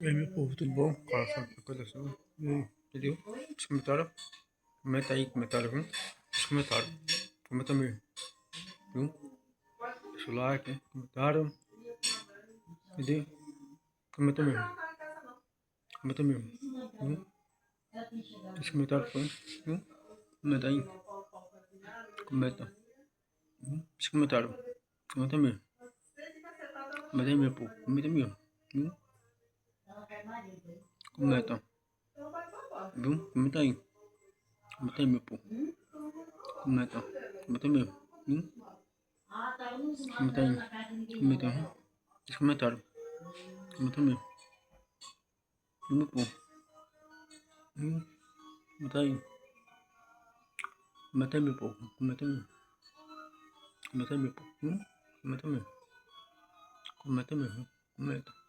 E aí, meu povo, tudo bom? Fala, fala, coisa sua. E aí, entendeu? Os comentários? Comenta aí, comentário, viu? Os comentários. Comenta mesmo, viu? Deixa o like, né? Comentário. Entendeu? Comenta mesmo. Comenta mesmo, viu? Deixa comentário, foi, viu? Comenta aí. Comenta. Viu? Deixa comentário. Comenta mesmo. Comenta aí, meu povo. Comenta mesmo, viu? Comenta. Viu? Comenta aí. Comenta aí, meu povo. Comenta. Comenta mesmo, viu? Comenta aí. Comenta, viu? Deixa comentário. Comenta mesmo. Viu, meu povo? Viu? Comenta aí. Comenta aí, meu povo. Comenta mesmo. Comenta aí, meu povo. Comenta mesmo. Comenta mesmo. Comenta.